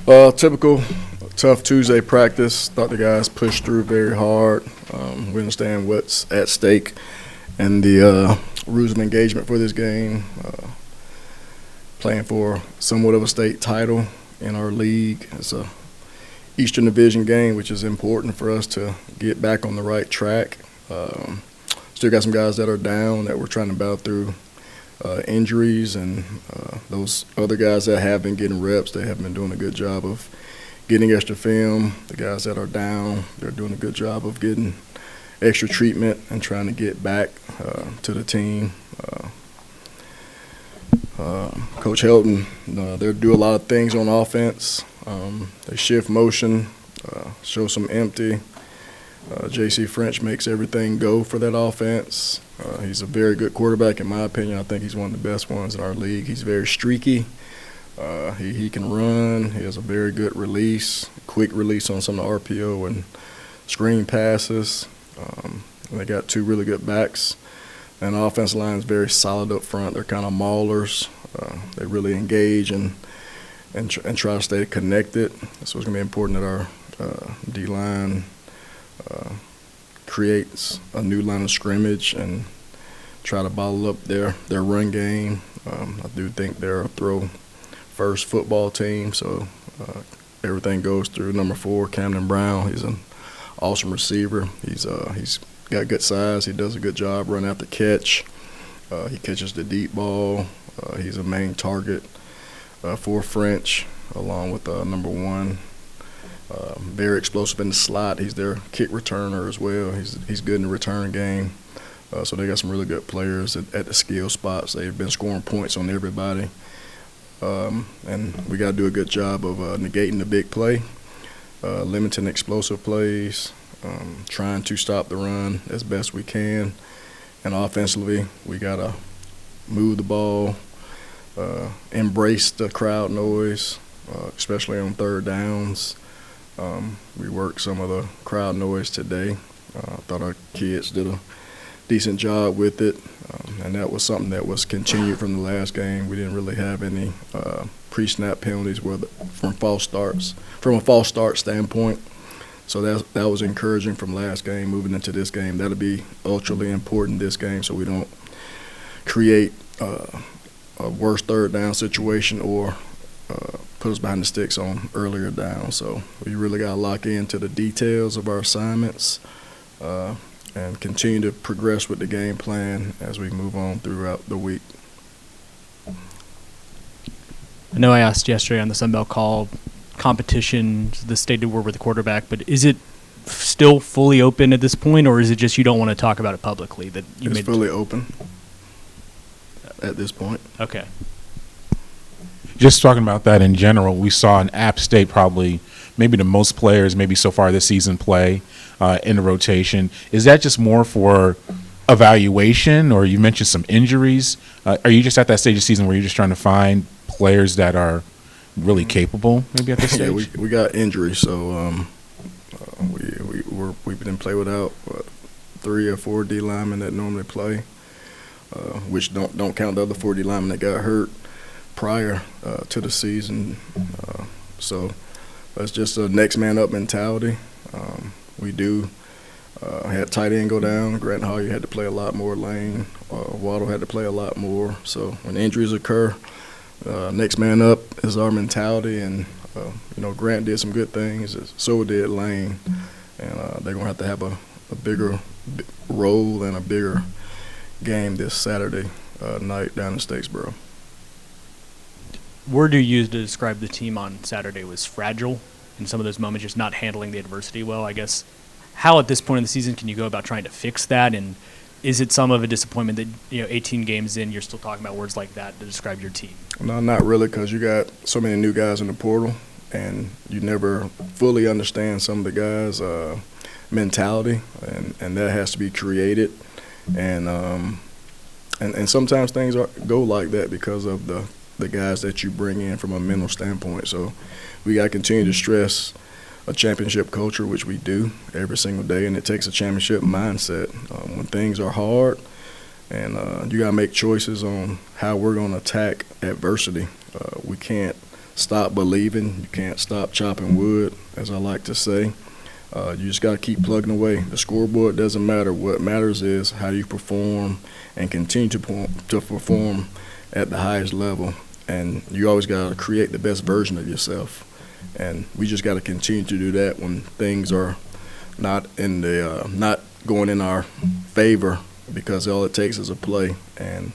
Typical tough Tuesday practice. Thought the guys pushed through very hard. We understand what's at stake and the rules of engagement for this game. Playing for somewhat of a state title in our league. It's a Eastern Division game, which is important for us to get back on the right track. Still got some guys that are down that we're trying to battle through injuries, and those other guys that have been getting reps, they have been doing a good job of getting extra film. The guys that are down, they're doing a good job of getting extra treatment and trying to get back to the team. Coach Helton, they do a lot of things on offense. They shift motion, show some empty. J.C. French makes everything go for that offense. He's a very good quarterback, in my opinion. I think he's one of the best ones in our league. He's very streaky. He can run. He has a very good release, quick release on some of the RPO and screen passes. They got two really good backs. And the offensive line is very solid up front. They're kind of maulers. They really engage and try to stay connected. So it's going to be important that our D-line creates a new line of scrimmage and try to bottle up their run game. I do think they're a throw-first football team, so everything goes through number 4, Camden Brown. He's an awesome receiver. He's got good size. He does a good job run after catch. He catches the deep ball. He's a main target for French, along with number 1. Very explosive in the slot. He's their kick returner as well. He's good in the return game. So they got some really good players at the skill spots. They've been scoring points on everybody. And we got to do a good job of negating the big play, limiting explosive plays, trying to stop the run as best we can. And offensively, we got to move the ball, embrace the crowd noise, especially on third downs. We worked some of the crowd noise today. I thought our kids did a decent job with it, and that was something that was continued from the last game. We didn't really have any pre-snap penalties from a false start standpoint. So that was encouraging from last game. Moving into this game, that'll be ultra important this game, so we don't create a worse third down situation or put us behind the sticks on earlier down. So we really got to lock into the details of our assignments and continue to progress with the game plan as we move on throughout the week. I know I asked yesterday on the Sunbelt call, competition, the stated word with the quarterback, but is it still fully open at this point, or is it just you don't want to talk about it publicly? It's fully open at this point. Okay. Just talking about that in general, we saw in App State probably maybe the most players maybe so far this season play in the rotation. Is that just more for evaluation, or you mentioned some injuries? Are you just at that stage of season where you're just trying to find players that are really capable maybe at this stage? Yeah, we got injuries, so we didn't play without 3 or 4 D linemen that normally play, which don't count the other 4 D linemen that got hurt prior to the season. So that's just a next man up mentality. We had tight end go down. Grant Hoyer had to play a lot more lane. Waddle had to play a lot more. So when injuries occur, next man up is our mentality. And, Grant did some good things. So did Lane. And they're going to have a bigger role and a bigger game this Saturday night down in Statesboro. Word you used to describe the team on Saturday was fragile in some of those moments, just not handling the adversity well. I guess how at this point in the season can you go about trying to fix that, and is it some of a disappointment that 18 games in you're still talking about words like that to describe your team? No, not really, because you got so many new guys in the portal, and you never fully understand some of the guys' mentality, and that has to be created, and sometimes things go like that because of the guys that you bring in from a mental standpoint. So we got to continue to stress a championship culture, which we do every single day, and it takes a championship mindset. When things are hard, and you got to make choices on how we're going to attack adversity. We can't stop believing. You can't stop chopping wood, as I like to say. You just got to keep plugging away. The scoreboard doesn't matter. What matters is how you perform and continue to perform at the highest level. And you always got to create the best version of yourself. And we just got to continue to do that when things are not going in our favor, because all it takes is a play. And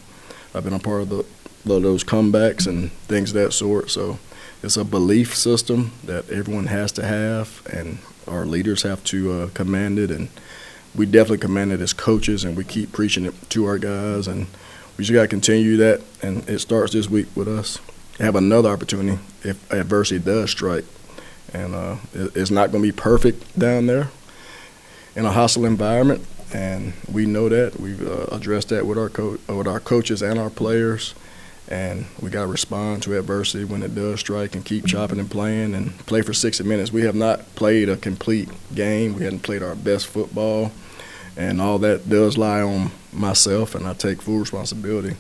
I've been a part of those comebacks and things of that sort. So it's a belief system that everyone has to have, and our leaders have to command it. And we definitely command it as coaches, and we keep preaching it to our guys. And we just got to continue that. And it starts this week with us. Have another opportunity if adversity does strike. And it's not going to be perfect down there in a hostile environment, and we know that. We've addressed that with our coaches and our players, and we got to respond to adversity when it does strike and keep chopping and playing and play for 60 minutes. We have not played a complete game. We hadn't played our best football, and all that does lie on myself, and I take full responsibility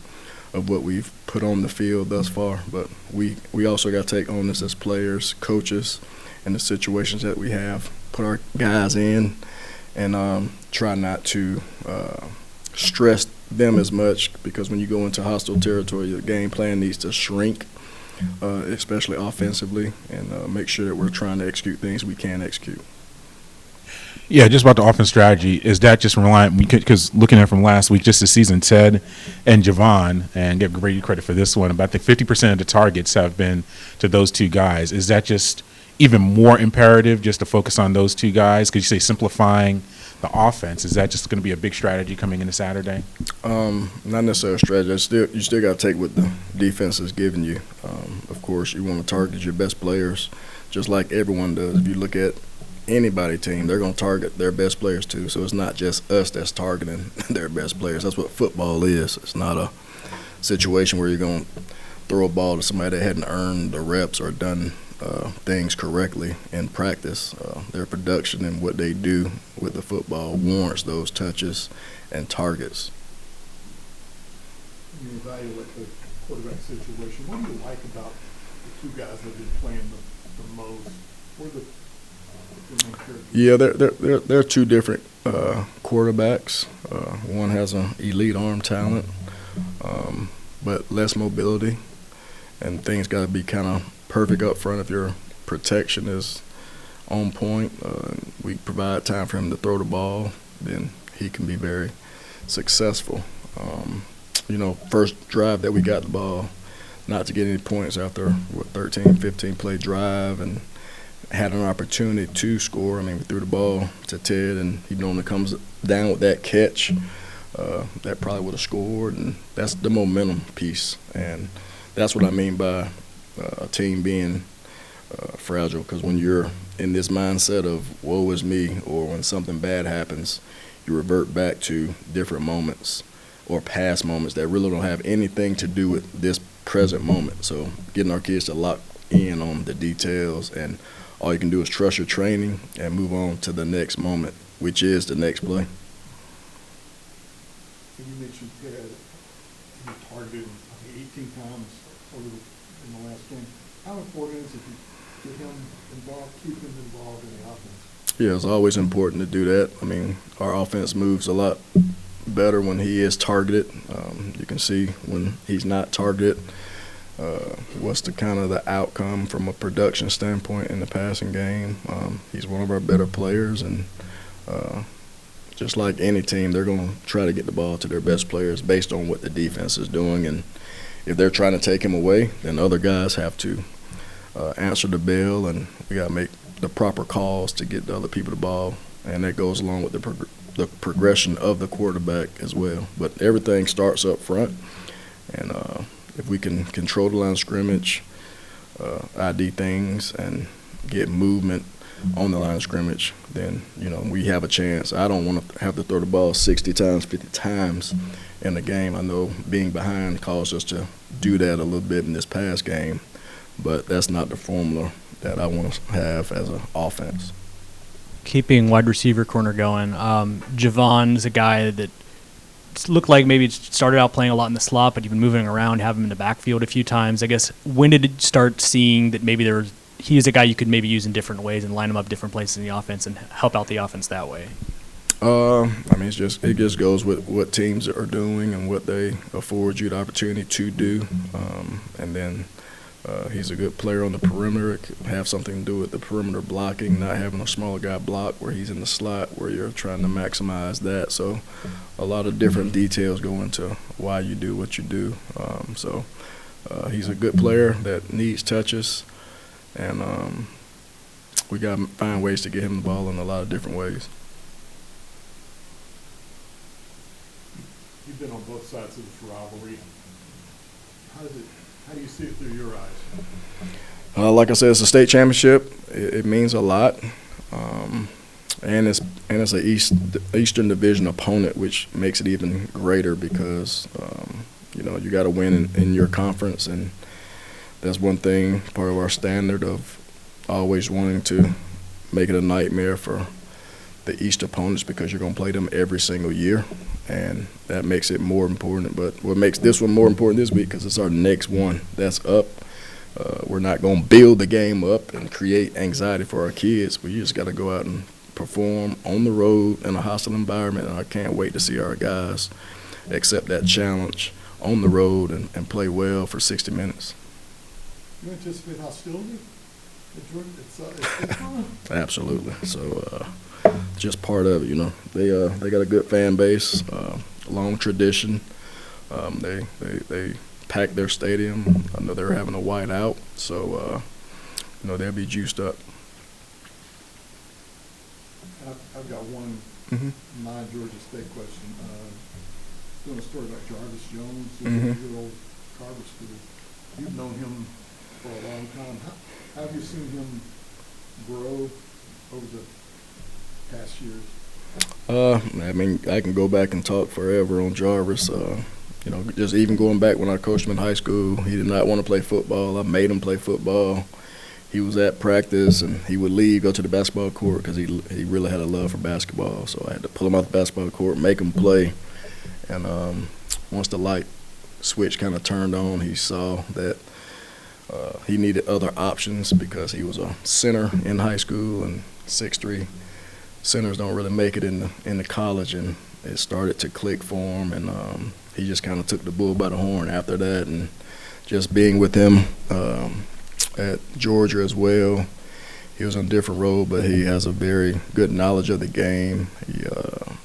of what we've put on the field thus far. But we also got to take on this as players, coaches, and the situations that we have, put our guys in, and try not to stress them as much, because when you go into hostile territory, your game plan needs to shrink, especially offensively, and make sure that we're trying to execute things we can execute. Yeah, just about the offense strategy, is that just reliant, because looking at from last week, just the season, Ted and Javon, and give Brady credit for this one, about the 50% of the targets have been to those two guys. Is that just even more imperative just to focus on those two guys? Could you say simplifying the offense, is that just going to be a big strategy coming into Saturday? Not necessarily a strategy. You still got to take what the defense is giving you. Of course, you want to target your best players, just like everyone does. If you look at anybody team, they're going to target their best players too. So it's not just us that's targeting their best players. That's what football is. It's not a situation where you're going to throw a ball to somebody that hadn't earned the reps or done things correctly in practice. Their production and what they do with the football warrants those touches and targets. When you evaluate the quarterback situation, what do you like about the two guys that have been playing the most? What are the main characteristics? Yeah, they're two different quarterbacks. One has an elite arm talent, but less mobility, and things got to be kind of perfect up front. If your protection is on point, we provide time for him to throw the ball, then he can be very successful. First drive that we got the ball, not to get any points after 13, 15 play drive, and had an opportunity to score. I mean, we threw the ball to Ted, and he normally comes down with that catch. That probably would have scored, and that's the momentum piece. And that's what I mean by a team being fragile, because when you're in this mindset of woe is me, or when something bad happens, you revert back to different moments or past moments that really don't have anything to do with this present moment. So getting our kids to lock in on the details, and all you can do is trust your training and move on to the next moment, which is the next play. You mentioned Ted, he targeted 18 times in the last game. How important is it to get him involved, keep him involved in the offense? Yeah, it's always important to do that. I mean, our offense moves a lot better when he is targeted. You can see when he's not targeted, what's the outcome from a production standpoint in the passing game. He's one of our better players, and just like any team, they're going to try to get the ball to their best players based on what the defense is doing. And if they're trying to take him away, then other guys have to answer the bell, and we got to make the proper calls to get the other people the ball, and that goes along with the progression of the quarterback as well. But everything starts up front, and if we can control the line of scrimmage, ID things, and get movement on the line of scrimmage, then we have a chance. I don't want to have to throw the ball 60 times, 50 times in the game. I know being behind caused us to do that a little bit in this past game, but that's not the formula that I want to have as an offense. Keeping wide receiver corner going, Javon's a guy that looked like maybe it started out playing a lot in the slot, but you've been moving around, have him in the backfield a few times. I guess when did it start seeing that maybe he is a guy you could maybe use in different ways and line him up different places in the offense and help out the offense that way? I mean, it just goes with what teams are doing and what they afford you the opportunity to do. And then he's a good player on the perimeter. It could have something to do with the perimeter blocking, not having a smaller guy block where he's in the slot where you're trying to maximize that. So a lot of different details go into why you do what you do. He's a good player that needs touches, and we got to find ways to get him the ball in a lot of different ways. You've been on both sides of this rivalry. How do you see it through your eyes? Like I said, it's a state championship. It means a lot, and it's an Eastern Division opponent, which makes it even greater because you got to win in your conference, and that's one thing, part of our standard of always wanting to make it a nightmare for the East opponents because you're going to play them every single year, and that makes it more important. But what makes this one more important this week because it's our next one that's up. We're not going to build the game up and create anxiety for our kids. We just got to go out and perform on the road in a hostile environment, and I can't wait to see our guys accept that challenge on the road and play well for 60 minutes. You anticipate hostility? It's fun. Absolutely. So just part of it, They got a good fan base, long tradition. They pack their stadium. I know they're having a white out, so they'll be juiced up. I've got one non-Georgia State question. Doing a story about Jarvis Jones, your old Carver school. You've known him for a long time. How have you seen him grow over the past years? I mean, I can go back and talk forever on Jarvis. Just even going back when I coached him in high school, he did not want to play football. I made him play football. He was at practice, and he would leave, go to the basketball court because he really had a love for basketball. So I had to pull him out the basketball court, make him play. And once the light switch kind of turned on, he saw that he needed other options because he was a center in high school, and 6'3" centers don't really make it in the college, and it started to click for him, and he just kind of took the bull by the horn after that. And just being with him at Georgia as well, he was on a different role, but he has a very good knowledge of the game.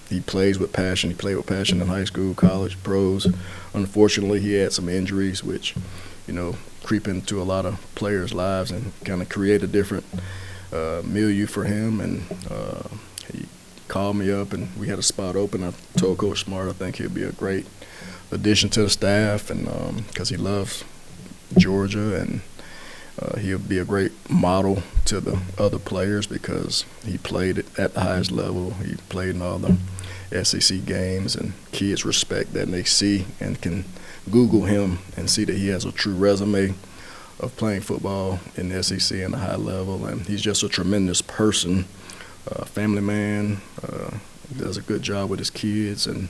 He plays with passion. He played with passion in high school, college, pros. Unfortunately, he had some injuries, which, creep into a lot of players' lives and kind of create a different milieu for him. And he called me up, and we had a spot open. I told Coach Smart I think he'll be a great addition to the staff, and because he loves Georgia, and he'll be a great model to the other players because he played at the highest level. He played in all the SEC games, and kids respect that, and they see and can Google him and see that he has a true resume of playing football in the SEC and a high level. And he's just a tremendous person, family man, does a good job with his kids, and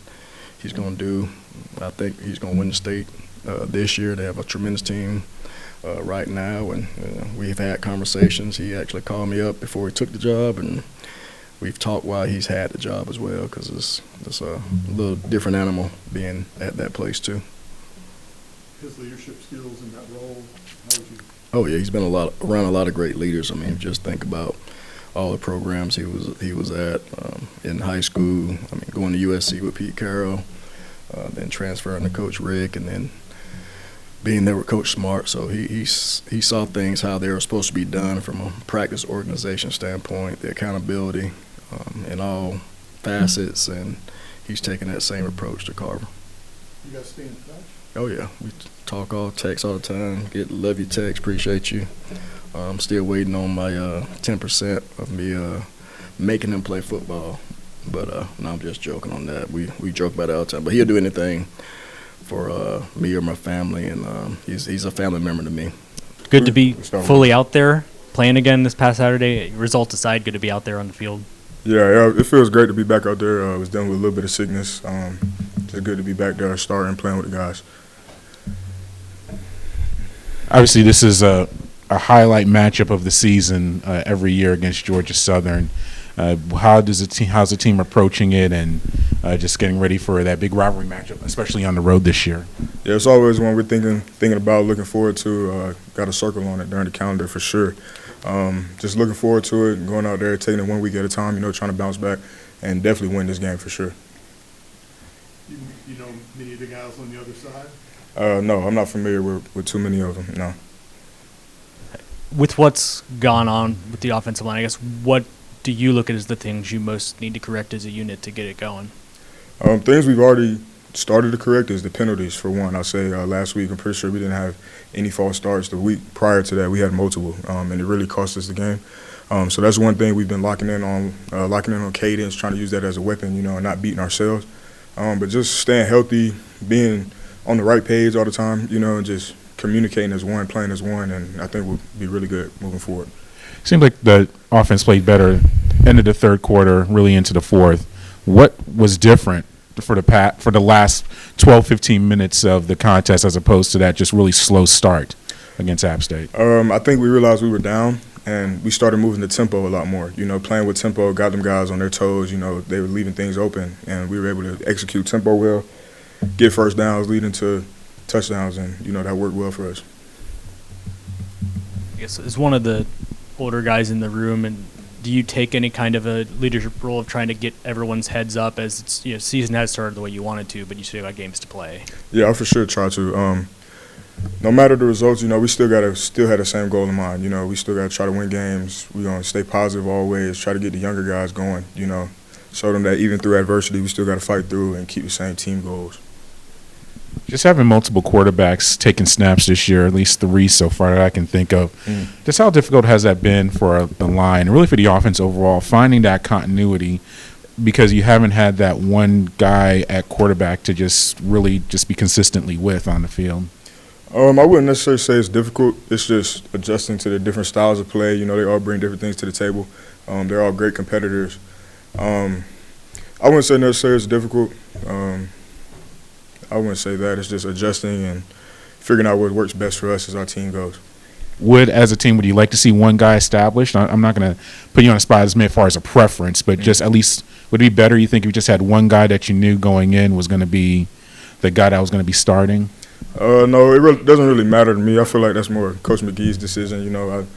I think he's going to win the state this year. They have a tremendous team right now, and we've had conversations. He actually called me up before he took the job, and we've talked why he's had the job as well, because it's a little different animal being at that place too. His leadership skills in that role, how would you? Oh yeah, he's been around a lot of great leaders. I mean, just think about all the programs he was at in high school. I mean, going to USC with Pete Carroll, then transferring to Coach Rick, and then being there with Coach Smart. So he saw things how they were supposed to be done from a practice organization standpoint, the accountability in all facets, and he's taking that same approach to Carver. You guys stay in touch? Oh yeah, we talk text all the time. Love your text, appreciate you. I'm still waiting on my 10% of me making him play football, but no, I'm just joking on that. We joke about it all the time, but he'll do anything for me or my family, and he's a family member to me. Good to be fully out there playing again this past Saturday. Result aside, good to be out there on the field. Yeah, it feels great to be back out there. I was dealing with a little bit of sickness. it's good to be back there starting, playing with the guys. Obviously, this is a highlight matchup of the season every year against Georgia Southern. How's the team approaching it, and just getting ready for that big rivalry matchup, especially on the road this year? Yeah, it's always one we're thinking about, looking forward to. Got a circle on it during the calendar for sure. Just looking forward to it, going out there, taking it 1 week at a time, trying to bounce back and definitely win this game for sure. You know many of the guys on the other side? No, I'm not familiar with too many of them, no. With what's gone on with the offensive line, I guess, what do you look at as the things you most need to correct as a unit to get it going? Things we've already started to correct is the penalties, for one. I'll say last week I'm pretty sure we didn't have any false starts. The week prior to that we had multiple, and it really cost us the game. So that's one thing we've been locking in on cadence, trying to use that as a weapon, and not beating ourselves. But just staying healthy, being on the right page all the time, and just communicating as one, playing as one, and I think we'll be really good moving forward. Seemed like the offense played better end of the third quarter, really into the fourth. What was different for the last 12, 15 minutes of the contest as opposed to that just really slow start against App State? I think we realized we were down, and we started moving the tempo a lot more. Playing with tempo, got them guys on their toes. They were leaving things open, and we were able to execute tempo well, get first downs, leading to touchdowns, and, that worked well for us. I guess as one of the older guys in the room, and do you take any kind of a leadership role of trying to get everyone's heads up as it's, season has started the way you wanted to, but you still got games to play? Yeah, I for sure try to. No matter the results, we still had the same goal in mind. We still got to try to win games. We're going to stay positive always, try to get the younger guys going, show them that even through adversity, we still got to fight through and keep the same team goals. Just having multiple quarterbacks taking snaps this year, at least 3 so far that I can think of. Just how difficult has that been for the line, and really for the offense overall, finding that continuity, because you haven't had that one guy at quarterback to just really just be consistently with on the field? I wouldn't necessarily say it's difficult. It's just adjusting to the different styles of play. They all bring different things to the table. They're all great competitors. I wouldn't say necessarily it's difficult. I wouldn't say that. It's just adjusting and figuring out what works best for us as our team goes. As a team, would you like to see one guy established? I'm not going to put you on a spot as far as a preference, but just at least would it be better, you think, if you just had one guy that you knew going in was going to be the guy that was going to be starting? No, it doesn't really matter to me. I feel like that's more Coach McGee's decision. I'm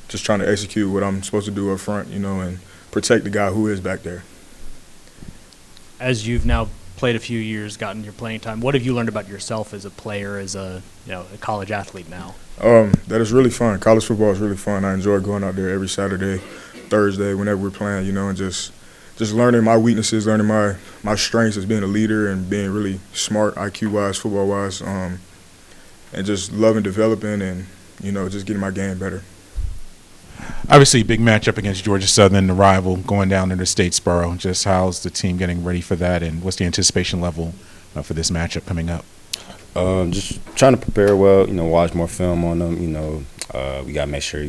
just trying to execute what I'm supposed to do up front, and protect the guy who is back there. As you've now played a few years, gotten your playing time, what have you learned about yourself as a player, as a college athlete now? That is really fun. College football is really fun. I enjoy going out there every Saturday, Thursday, whenever we're playing, and just learning my weaknesses, learning my strengths as being a leader and being really smart, IQ-wise, football-wise, and just loving developing and, just getting my game better. Obviously, big matchup against Georgia Southern, the rival, going down into Statesboro. Just how's the team getting ready for that, and what's the anticipation level for this matchup coming up? Just trying to prepare well, watch more film on them. We got to make sure,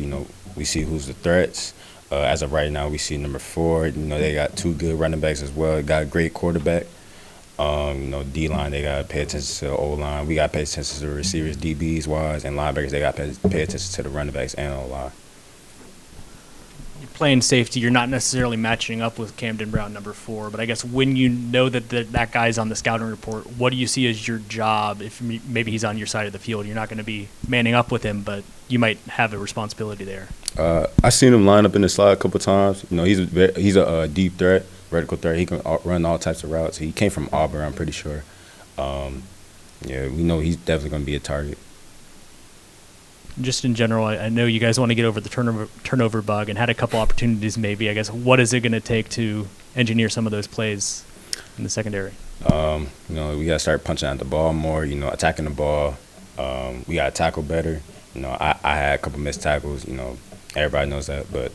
we see who's the threats. As of right now, we see number 4. They got 2 good running backs as well. Got a great quarterback. D-line, they got to pay attention to the O-line. We got to pay attention to the receivers, DBs-wise, and linebackers, they got to pay attention to the running backs and O-line. You're playing safety, you're not necessarily matching up with Camden Brown, number 4, but I guess when you know that guy's on the scouting report, what do you see as your job? If maybe he's on your side of the field, you're not going to be manning up with him, but you might have a responsibility there. I seen him line up in the slot a couple times. He's a deep threat, vertical threat. He can run all types of routes. He came from Auburn, I'm pretty sure. We know he's definitely going to be a target. Just in general, I know you guys want to get over the turnover bug and had a couple opportunities maybe. I guess what is it going to take to engineer some of those plays in the secondary? We got to start punching out the ball more, attacking the ball. We got to tackle better. I had a couple missed tackles, everybody knows that, but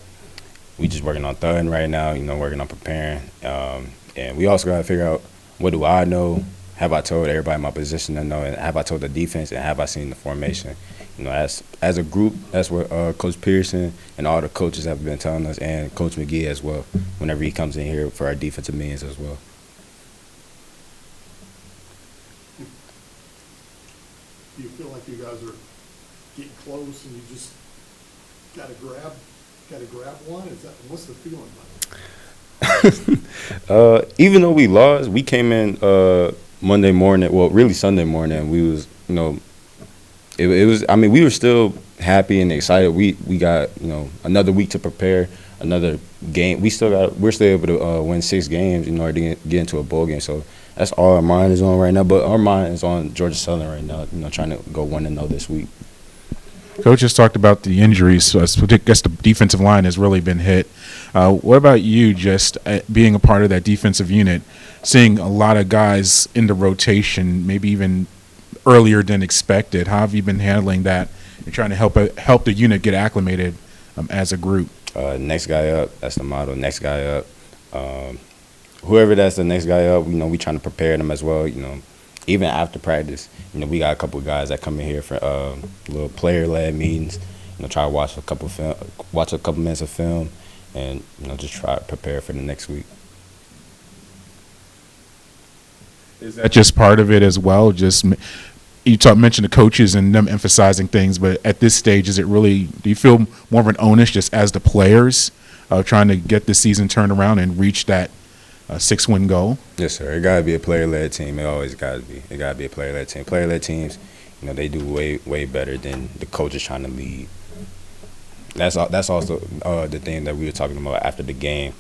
we just working on thudding right now, working on preparing. And we also got to figure out, what do I know? Have I told everybody in my position to know? And have I told the defense? And have I seen the formation? As a group, that's what Coach Pearson and all the coaches have been telling us, and Coach McGee as well, whenever he comes in here for our defensive meetings as well. close and you just gotta grab one? What's the feeling like? Even though we lost, we came in Monday morning. Well, really Sunday morning. We was, it was. I mean, we were still happy and excited. We got another week to prepare, another game. We're still able to win 6 games in order to get into a bowl game. So that's all our mind is on right now. But our mind is on Georgia Southern right now. Trying to go 1-0 this week. Coach just talked about the injuries. So I guess the defensive line has really been hit. What about you, just being a part of that defensive unit, seeing a lot of guys in the rotation, maybe even earlier than expected? How have you been handling that and trying to help the unit get acclimated as a group? Next guy up. That's the motto. Next guy up. Whoever that's the next guy up, we trying to prepare them as well. Even after practice, we got a couple of guys that come in here for little player-led meetings. Try to watch a couple minutes of film, and just try to prepare for the next week. Is that just part of it as well? Just you mentioned the coaches and them emphasizing things, but at this stage, is it really? Do you feel more of an onus just as the players trying to get the season turned around and reach that 6-win goal? Yes, sir. It gotta be a player-led team. It always gotta be. It gotta be a player-led team. Player-led teams, they do way better than the coaches trying to lead. That's also the thing that we were talking about after the game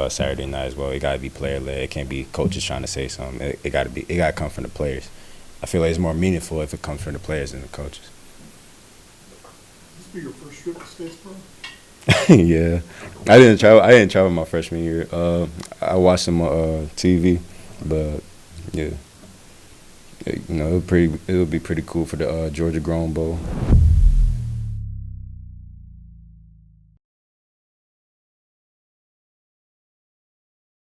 Saturday night as well. It gotta be player-led. It can't be coaches trying to say something. It gotta come from the players. I feel like it's more meaningful if it comes from the players than the coaches. This be your first trip to Statesboro? Yeah, I didn't travel my freshman year. I watched them on TV, but yeah, it would be pretty cool for the Georgia Grown Bowl.